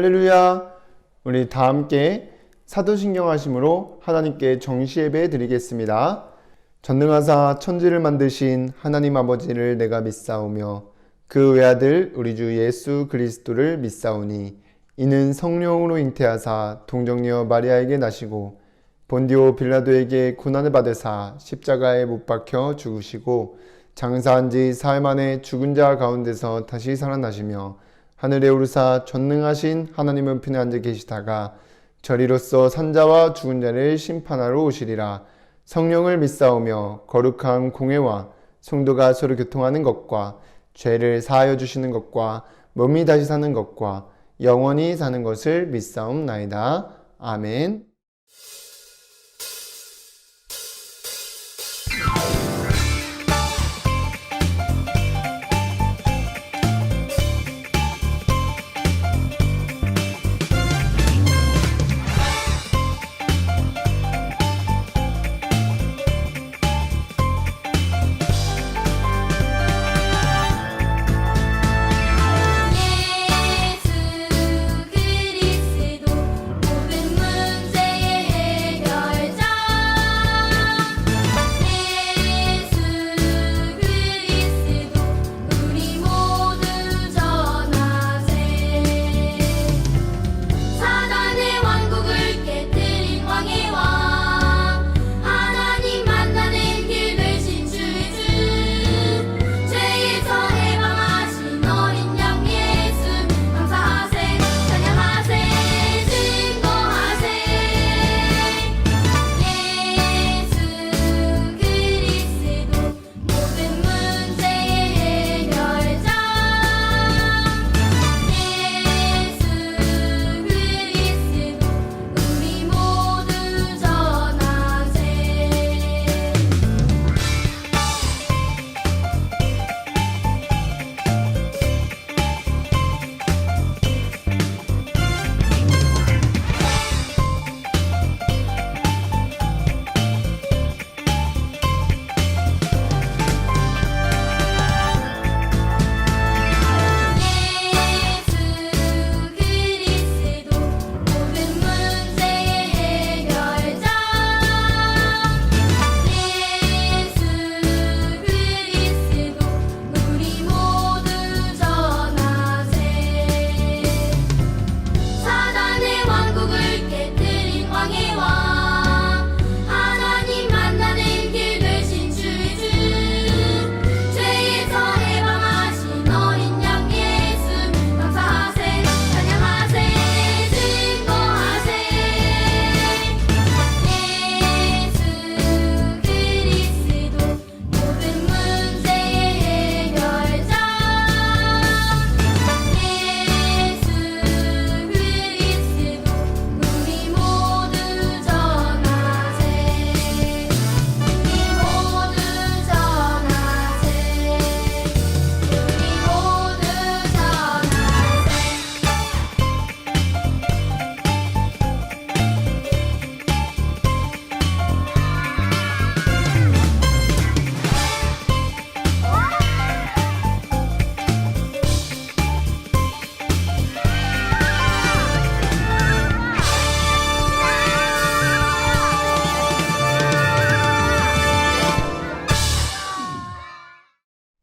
할렐루야! 우리 다 함께 사도신경 하심으로 하나님께 정시예배 드리겠습니다. 전능하사 천지를 만드신 하나님 아버지를 내가 믿사오며 그 외아들 우리 주 예수 그리스도를 믿사오니 이는 성령으로 잉태하사 동정녀 마리아에게 나시고 본디오 빌라도에게 고난을 받으사 십자가에 못 박혀 죽으시고 장사한 지 사흘 만에 죽은 자 가운데서 다시 살아나시며 하늘에 오르사 전능하신 하나님은 편에 앉아 계시다가 저리로서 산자와 죽은 자를 심판하러 오시리라. 성령을 믿사오며 거룩한 공회와 성도가 서로 교통하는 것과 죄를 사하여 주시는 것과 몸이 다시 사는 것과 영원히 사는 것을 믿사옵나이다. 아멘.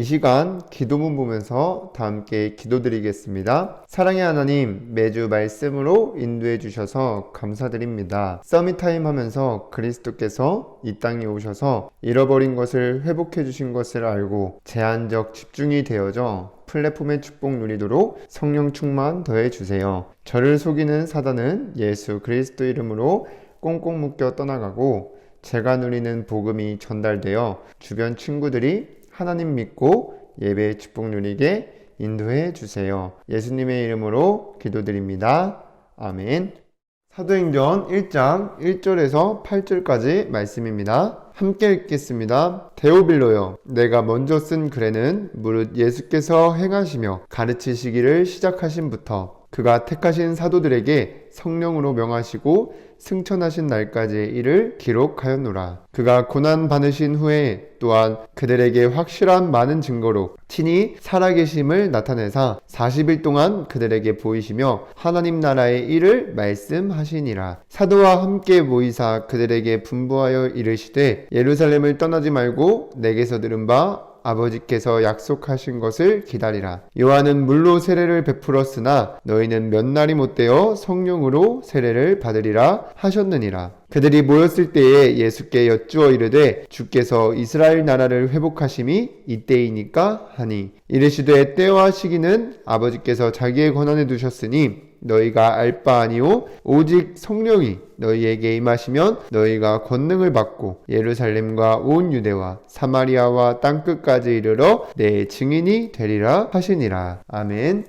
이 시간 기도문 보면서 다 함께 기도드리겠습니다. 사랑의 하나님, 매주 말씀으로 인도해 주셔서 감사드립니다. 서밋타임 하면서 그리스도께서 이 땅에 오셔서 잃어버린 것을 회복해 주신 것을 알고 제한적 집중이 되어져 플랫폼의 축복 누리도록 성령 충만 더해 주세요. 저를 속이는 사단은 예수 그리스도 이름으로 꽁꽁 묶여 떠나가고 제가 누리는 복음이 전달되어 주변 친구들이 하나님 믿고 예배의 축복 누리게 인도해 주세요. 예수님의 이름으로 기도드립니다. 아멘. 사도행전 1장 1절에서 8절까지 말씀입니다. 함께 읽겠습니다. 데오빌로여, 내가 먼저 쓴 글에는 무릇 예수께서 행하시며 가르치시기를 시작하신부터 그가 택하신 사도들에게 성령으로 명하시고 승천하신 날까지의 일을 기록하였노라. 그가 고난 받으신 후에 또한 그들에게 확실한 많은 증거로 친히 살아계심을 나타내사 40일 동안 그들에게 보이시며 하나님 나라의 일을 말씀하시니라. 사도와 함께 모이사 그들에게 분부하여 이르시되 예루살렘을 떠나지 말고 내게서 들은 바 아버지께서 약속하신 것을 기다리라. 요한은 물로 세례를 베풀었으나 너희는 몇 날이 못되어 성령으로 세례를 받으리라 하셨느니라. 그들이 모였을 때에 예수께 여쭈어 이르되 주께서 이스라엘 나라를 회복하심이 이때이니까 하니 이르시되 때와 시기는 아버지께서 자기의 권한에 두셨으니 너희가 알 바 아니오 오직 성령이 너희에게 임하시면 너희가 권능을 받고 예루살렘과 온 유대와 사마리아와 땅끝까지 이르러 내 증인이 되리라 하시니라. 아멘.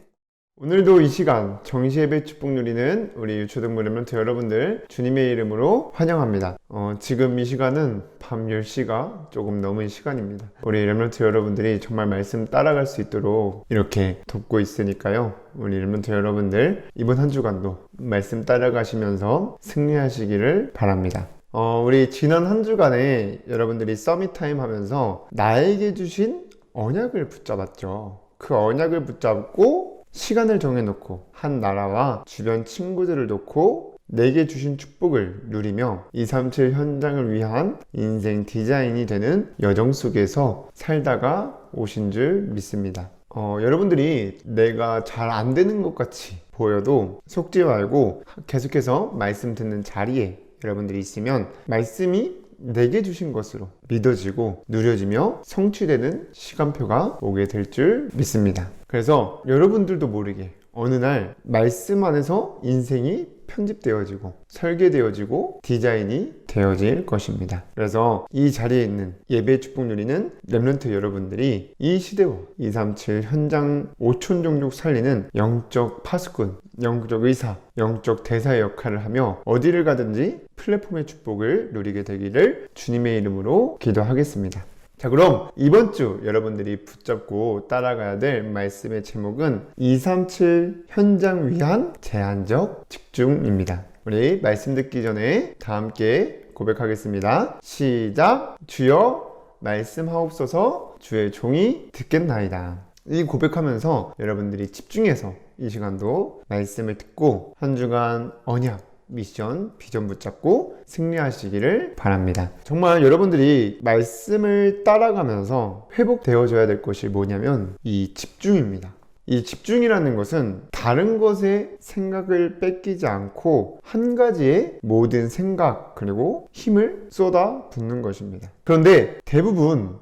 오늘도 이 시간 정시예배 축복 누리는 우리 유초등부 렘넌트 여러분들 주님의 이름으로 환영합니다. 지금 이 시간은 밤 10시가 조금 넘은 시간입니다. 우리 렘넌트 여러분들이 정말 말씀 따라갈 수 있도록 이렇게 돕고 있으니까요. 우리 렘넌트 여러분들 이번 한 주간도 말씀 따라가시면서 승리하시기를 바랍니다. 우리 지난 한 주간에 여러분들이 서밋타임 하면서 나에게 주신 언약을 붙잡았죠. 그 언약을 붙잡고 시간을 정해놓고 한 나라와 주변 친구들을 놓고 내게 주신 축복을 누리며 237 현장을 위한 인생 디자인이 되는 여정 속에서 살다가 오신 줄 믿습니다. 여러분들이 내가 잘 안 되는 것 같이 보여도 속지 말고 계속해서 말씀 듣는 자리에 여러분들이 있으면 말씀이 내게 주신 것으로 믿어지고 누려지며 성취되는 시간표가 오게 될 줄 믿습니다. 그래서 여러분들도 모르게 어느 날 말씀 안에서 인생이 편집되어지고 설계되어지고 디자인이 되어질 것입니다. 그래서 이 자리에 있는 예배 축복 누리는 렘넌트 여러분들이 이 시대와 237 현장 5천 종족 살리는 영적 파수꾼, 영적 의사, 영적 대사의 역할을 하며 어디를 가든지 플랫폼의 축복을 누리게 되기를 주님의 이름으로 기도하겠습니다. 자, 그럼 이번 주 여러분들이 붙잡고 따라가야 될 말씀의 제목은 237 현장 위한 제한적 집중입니다. 우리 말씀 듣기 전에 다 함께 고백하겠습니다. 시작! 주여 말씀하옵소서 주의 종이 듣겠나이다. 이 고백하면서 여러분들이 집중해서 이 시간도 말씀을 듣고 한 주간 언약, 미션, 비전 붙잡고 승리하시기를 바랍니다. 정말 여러분들이 말씀을 따라가면서 회복되어져야 될 것이 뭐냐면 이 집중입니다. 이 집중이라는 것은 다른 것에 생각을 뺏기지 않고 한 가지의 모든 생각 그리고 힘을 쏟아 붓는 것입니다. 그런데 대부분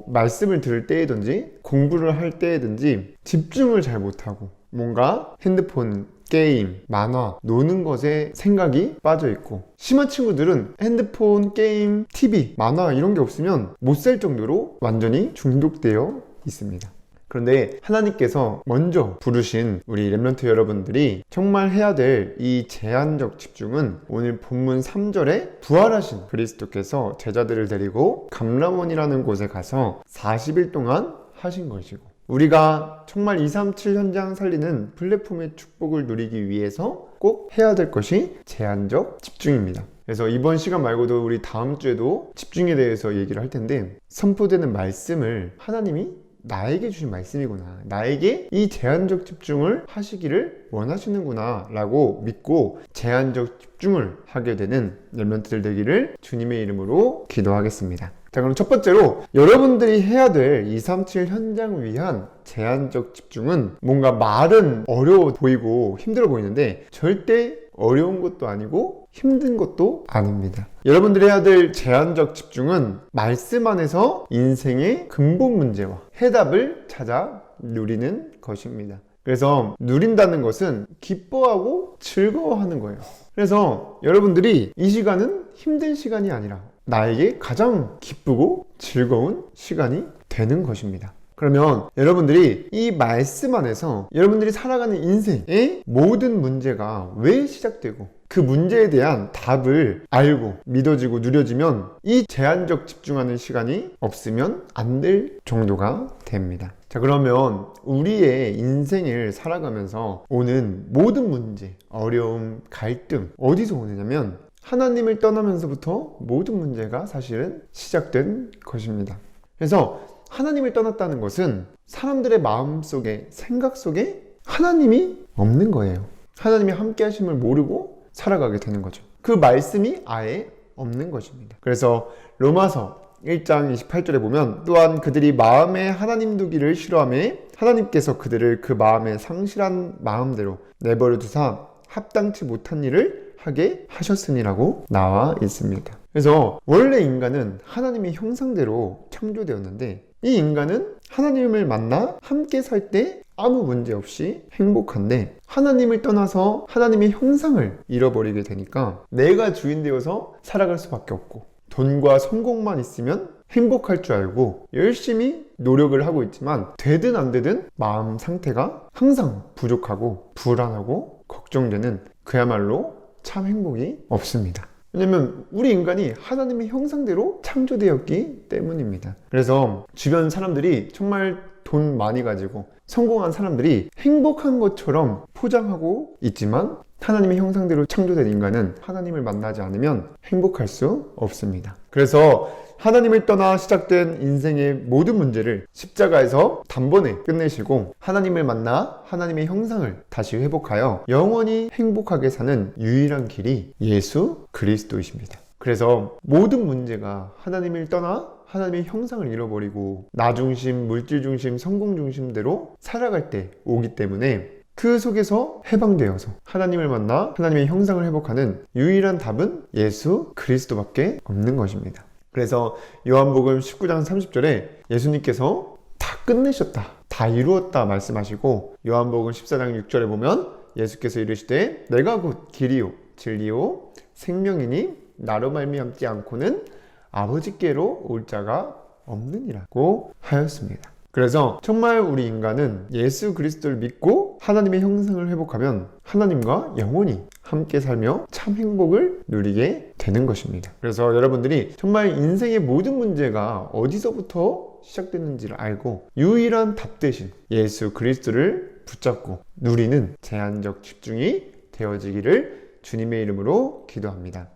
말씀을 들을 때이든지 공부를 할 때이든지 집중을 잘 못하고 뭔가 핸드폰, 게임, 만화, 노는 것에 생각이 빠져있고 심한 친구들은 핸드폰, 게임, TV, 만화 이런 게 없으면 못 살 정도로 완전히 중독되어 있습니다. 그런데 하나님께서 먼저 부르신 우리 렘넌트 여러분들이 정말 해야 될 이 제한적 집중은 오늘 본문 3절에 부활하신 그리스도께서 제자들을 데리고 감람원이라는 곳에 가서 40일 동안 하신 것이고 우리가 정말 237 현장 살리는 플랫폼의 축복을 누리기 위해서 꼭 해야 될 것이 제한적 집중입니다. 그래서 이번 시간 말고도 우리 다음 주에도 집중에 대해서 얘기를 할 텐데 선포되는 말씀을 하나님이 나에게 주신 말씀이구나, 나에게 이 제한적 집중을 하시기를 원하시는구나 라고 믿고 제한적 집중을 하게 되는 렘넌트들 되기를 주님의 이름으로 기도하겠습니다. 자, 그럼 첫 번째로 여러분들이 해야 될 237 현장을 위한 제한적 집중은 뭔가 말은 어려워 보이고 힘들어 보이는데 절대 어려운 것도 아니고 힘든 것도 아닙니다. 여러분들이 해야 될 제한적 집중은 말씀 안에서 인생의 근본 문제와 해답을 찾아 누리는 것입니다. 그래서 누린다는 것은 기뻐하고 즐거워하는 거예요. 그래서 여러분들이 이 시간은 힘든 시간이 아니라 나에게 가장 기쁘고 즐거운 시간이 되는 것입니다. 그러면 여러분들이 이 말씀 안에서 여러분들이 살아가는 인생의 모든 문제가 왜 시작되고 그 문제에 대한 답을 알고 믿어지고 누려지면 이 제한적 집중하는 시간이 없으면 안 될 정도가 됩니다. 자, 그러면 우리의 인생을 살아가면서 오는 모든 문제, 어려움, 갈등 어디서 오느냐면 하나님을 떠나면서부터 모든 문제가 사실은 시작된 것입니다. 그래서 하나님을 떠났다는 것은 사람들의 마음 속에, 생각 속에 하나님이 없는 거예요. 하나님이 함께 하심을 모르고 살아가게 되는 거죠. 그 말씀이 아예 없는 것입니다. 그래서 로마서 1장 28절에 보면 또한 그들이 마음에 하나님 두기를 싫어하며 하나님께서 그들을 그 마음에 상실한 마음대로 내버려 두사 합당치 못한 일을 하게 하셨으니라고 나와 있습니다. 그래서 원래 인간은 하나님의 형상대로 창조되었는데 이 인간은 하나님을 만나 함께 살 때 아무 문제 없이 행복한데 하나님을 떠나서 하나님의 형상을 잃어버리게 되니까 내가 주인 되어서 살아갈 수밖에 없고 돈과 성공만 있으면 행복할 줄 알고 열심히 노력을 하고 있지만 되든 안 되든 마음 상태가 항상 부족하고 불안하고 걱정되는 그야말로 참 행복이 없습니다. 왜냐면 우리 인간이 하나님의 형상대로 창조되었기 때문입니다. 그래서 주변 사람들이 정말 돈 많이 가지고 성공한 사람들이 행복한 것처럼 포장하고 있지만 하나님의 형상대로 창조된 인간은 하나님을 만나지 않으면 행복할 수 없습니다. 그래서 하나님을 떠나 시작된 인생의 모든 문제를 십자가에서 단번에 끝내시고 하나님을 만나 하나님의 형상을 다시 회복하여 영원히 행복하게 사는 유일한 길이 예수 그리스도이십니다. 그래서 모든 문제가 하나님을 떠나 하나님의 형상을 잃어버리고 나 중심, 물질 중심, 성공 중심대로 살아갈 때 오기 때문에 그 속에서 해방되어서 하나님을 만나 하나님의 형상을 회복하는 유일한 답은 예수 그리스도밖에 없는 것입니다. 그래서 요한복음 19장 30절에 예수님께서 다 끝내셨다, 다 이루었다 말씀하시고 요한복음 14장 6절에 보면 예수께서 이르시되 내가 곧 길이요 진리요 생명이니 나로 말미암지 않고는 아버지께로 올 자가 없느니라고 하였습니다. 그래서 정말 우리 인간은 예수 그리스도를 믿고 하나님의 형상을 회복하면 하나님과 영원히 함께 살며 참 행복을 누리게 되는 것입니다. 그래서 여러분들이 정말 인생의 모든 문제가 어디서부터 시작됐는지를 알고 유일한 답 대신 예수 그리스도를 붙잡고 누리는 제한적 집중이 되어지기를 주님의 이름으로 기도합니다.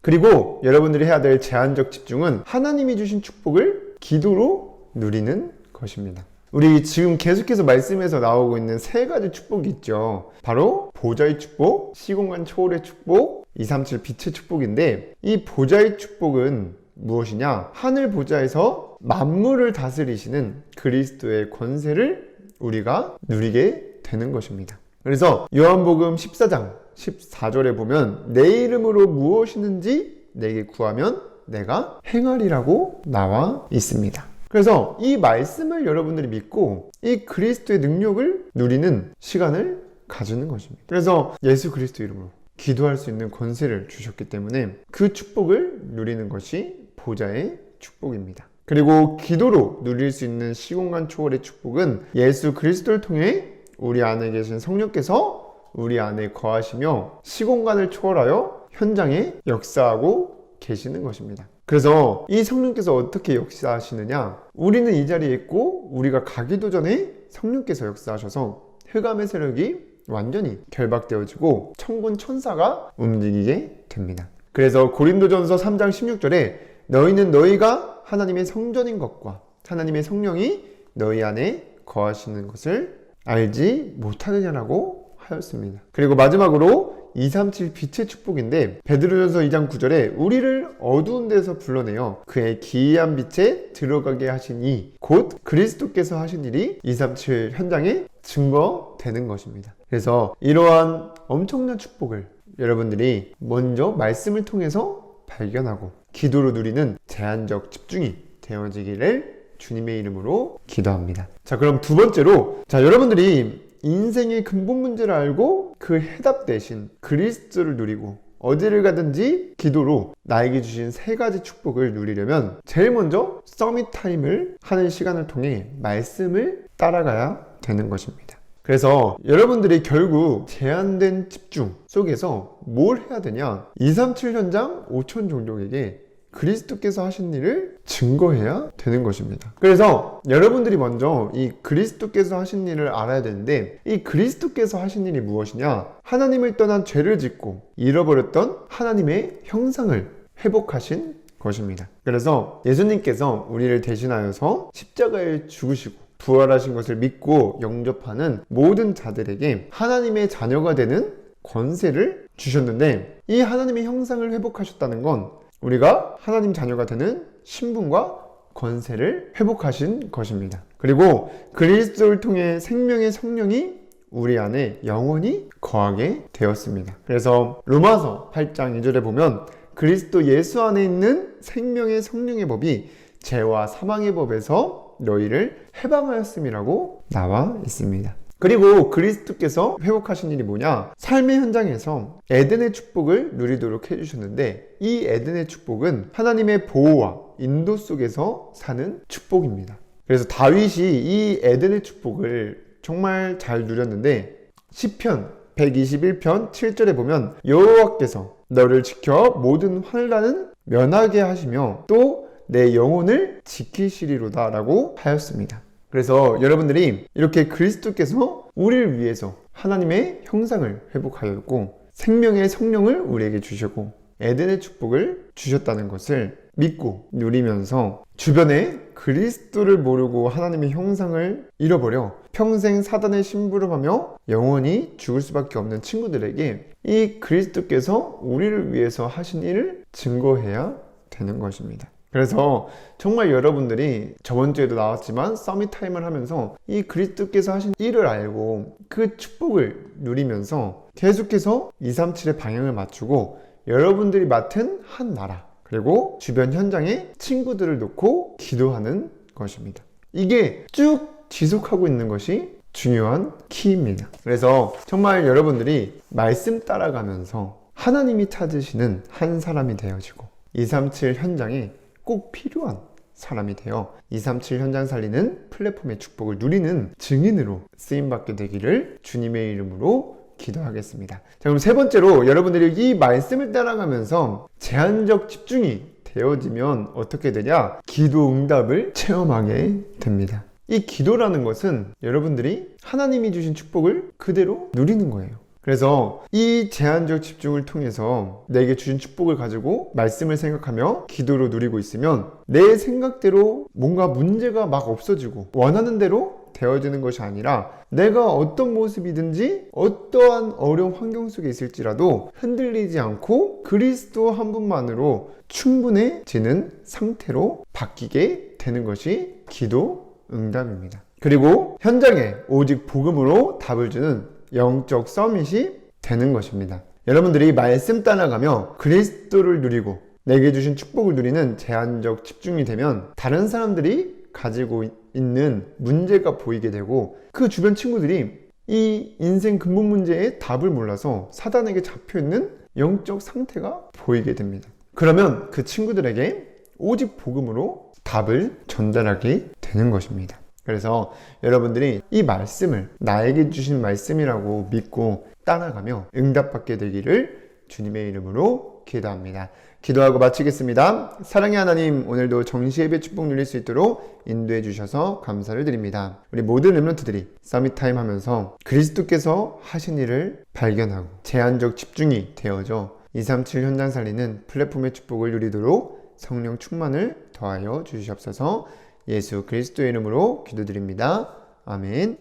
그리고 여러분들이 해야 될 제한적 집중은 하나님이 주신 축복을 기도로 누리는 것입니다. 우리 지금 계속해서 말씀에서 나오고 있는 세 가지 축복이 있죠. 바로 보좌의 축복, 시공간 초월의 축복, 237 빛의 축복인데 이 보좌의 축복은 무엇이냐? 하늘 보좌에서 만물을 다스리시는 그리스도의 권세를 우리가 누리게 되는 것입니다. 그래서 요한복음 14장 14절에 보면 내 이름으로 무엇이든지 내게 구하면 내가 행하리라고 나와 있습니다. 그래서 이 말씀을 여러분들이 믿고 이 그리스도의 능력을 누리는 시간을 가지는 것입니다. 그래서 예수 그리스도 이름으로 기도할 수 있는 권세를 주셨기 때문에 그 축복을 누리는 것이 보좌의 축복입니다. 그리고 기도로 누릴 수 있는 시공간 초월의 축복은 예수 그리스도를 통해 우리 안에 계신 성령께서 우리 안에 거하시며 시공간을 초월하여 현장에 역사하고 계시는 것입니다. 그래서 이 성령께서 어떻게 역사하시느냐? 우리는 이 자리에 있고 우리가 가기도 전에 성령께서 역사하셔서 흑암의 세력이 완전히 결박되어지고 천군 천사가 움직이게 됩니다. 그래서 고린도전서 3장 16절에 너희는 너희가 하나님의 성전인 것과 하나님의 성령이 너희 안에 거하시는 것을 알지 못하느냐라고 하였습니다. 그리고 마지막으로 237 빛의 축복인데 베드로전서 2장 9절에 우리를 어두운 데서 불러내어 그의 기이한 빛에 들어가게 하신 이 곧 그리스도께서 하신 일이 237 현장에 증거되는 것입니다. 그래서 이러한 엄청난 축복을 여러분들이 먼저 말씀을 통해서 발견하고 기도로 누리는 제한적 집중이 되어지기를 주님의 이름으로 기도합니다. 자, 그럼 두 번째로 여러분들이 인생의 근본 문제를 알고 그 해답 대신 그리스도를 누리고 어디를 가든지 기도로 나에게 주신 세 가지 축복을 누리려면 제일 먼저 서밋 타임을 하는 시간을 통해 말씀을 따라가야 되는 것입니다. 그래서 여러분들이 결국 제한된 집중 속에서 뭘 해야 되냐? 237 현장 5천 종족에게 그리스도께서 하신 일을 증거해야 되는 것입니다. 그래서 여러분들이 먼저 이 그리스도께서 하신 일을 알아야 되는데, 이 그리스도께서 하신 일이 무엇이냐? 하나님을 떠난 죄를 짓고 잃어버렸던 하나님의 형상을 회복하신 것입니다. 그래서 예수님께서 우리를 대신하여서 십자가에 죽으시고 부활하신 것을 믿고 영접하는 모든 자들에게 하나님의 자녀가 되는 권세를 주셨는데, 이 하나님의 형상을 회복하셨다는 건 우리가 하나님 자녀가 되는 신분과 권세를 회복하신 것입니다. 그리고 그리스도를 통해 생명의 성령이 우리 안에 영원히 거하게 되었습니다. 그래서 로마서 8장 2절에 보면 그리스도 예수 안에 있는 생명의 성령의 법이 죄와 사망의 법에서 너희를 해방하였음이라고 나와 있습니다. 그리고 그리스도께서 회복하신 일이 뭐냐? 삶의 현장에서 에덴의 축복을 누리도록 해주셨는데, 이 에덴의 축복은 하나님의 보호와 인도 속에서 사는 축복입니다. 그래서 다윗이 이 에덴의 축복을 정말 잘 누렸는데, 시편 121편 7절에 보면 여호와께서 너를 지켜 모든 환난은 면하게 하시며 또 내 영혼을 지키시리로다 라고 하였습니다. 그래서 여러분들이 이렇게 그리스도께서 우리를 위해서 하나님의 형상을 회복하였고 생명의 성령을 우리에게 주셨고 에덴의 축복을 주셨다는 것을 믿고 누리면서 주변에 그리스도를 모르고 하나님의 형상을 잃어버려 평생 사단의 심부름하며 영원히 죽을 수밖에 없는 친구들에게 이 그리스도께서 우리를 위해서 하신 일을 증거해야 되는 것입니다. 그래서 정말 여러분들이 저번 주에도 나왔지만 서밋 타임을 하면서 이 그리스도께서 하신 일을 알고 그 축복을 누리면서 계속해서 237의 방향을 맞추고 여러분들이 맡은 한 나라 그리고 주변 현장에 친구들을 놓고 기도하는 것입니다. 이게 쭉 지속하고 있는 것이 중요한 키입니다. 그래서 정말 여러분들이 말씀 따라가면서 하나님이 찾으시는 한 사람이 되어지고 237 현장에 꼭 필요한 사람이 되어 237 현장 살리는 플랫폼의 축복을 누리는 증인으로 쓰임받게 되기를 주님의 이름으로 기도하겠습니다. 자, 그럼 세 번째로 여러분들이 이 말씀을 따라가면서 제한적 집중이 되어지면 어떻게 되냐? 기도 응답을 체험하게 됩니다. 이 기도라는 것은 여러분들이 하나님이 주신 축복을 그대로 누리는 거예요. 그래서 이 제한적 집중을 통해서 내게 주신 축복을 가지고 말씀을 생각하며 기도로 누리고 있으면 내 생각대로 뭔가 문제가 막 없어지고 원하는 대로 되어지는 것이 아니라 내가 어떤 모습이든지 어떠한 어려운 환경 속에 있을지라도 흔들리지 않고 그리스도 한 분만으로 충분해지는 상태로 바뀌게 되는 것이 기도 응답입니다. 그리고 현장에 오직 복음으로 답을 주는 영적 서밋이 되는 것입니다. 여러분들이 말씀 따라가며 그리스도를 누리고 내게 주신 축복을 누리는 제한적 집중이 되면 다른 사람들이 가지고 있는 문제가 보이게 되고 그 주변 친구들이 이 인생 근본 문제의 답을 몰라서 사단에게 잡혀있는 영적 상태가 보이게 됩니다. 그러면 그 친구들에게 오직 복음으로 답을 전달하게 되는 것입니다. 그래서 여러분들이 이 말씀을 나에게 주신 말씀이라고 믿고 따라가며 응답받게 되기를 주님의 이름으로 기도합니다. 기도하고 마치겠습니다. 사랑의 하나님, 오늘도 정시예배 축복 누릴 수 있도록 인도해 주셔서 감사를 드립니다. 우리 모든 렘넌트들이 서밋타임 하면서 그리스도께서 하신 일을 발견하고 제한적 집중이 되어져 237 현장 살리는 플랫폼의 축복을 누리도록 성령 충만을 더하여 주시옵소서. 예수 그리스도의 이름으로 기도드립니다. 아멘.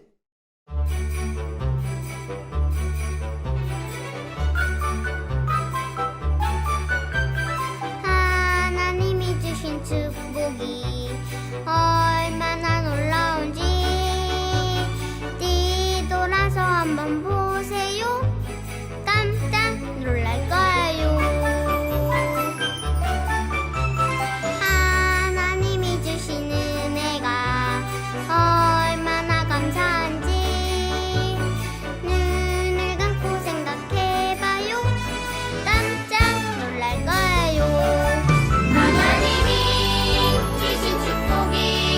하나님이 주신 축복이 얼마나 놀라운지 뒤돌아서 한번 보세요. 깜짝 놀랄 거예요. 하나님이 주신 은혜가 얼마나 감사한지 눈을 감고 생각해봐요. 깜짝 놀랄 거예요. 하나님이 주신 축복이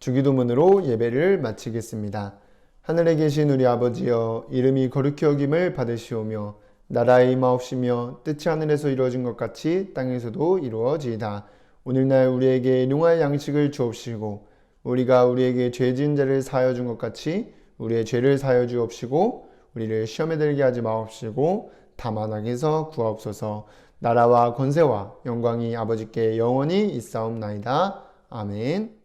주기도문으로 예배를 마치겠습니다. 하늘에 계신 우리 아버지여, 이름이 거룩히 여김을 받으시오며 나라의 임하옵시며 뜻이 하늘에서 이루어진 것 같이 땅에서도 이루어지이다. 오늘날 우리에게 일용할 양식을 주옵시고 우리가 우리에게 죄 지은 자를 사하여 준 것 같이 우리의 죄를 사하여 주옵시고 우리를 시험에 들게 하지 마옵시고 다만 악에서 구하옵소서. 나라와 권세와 영광이 아버지께 영원히 있사옵나이다. 아멘.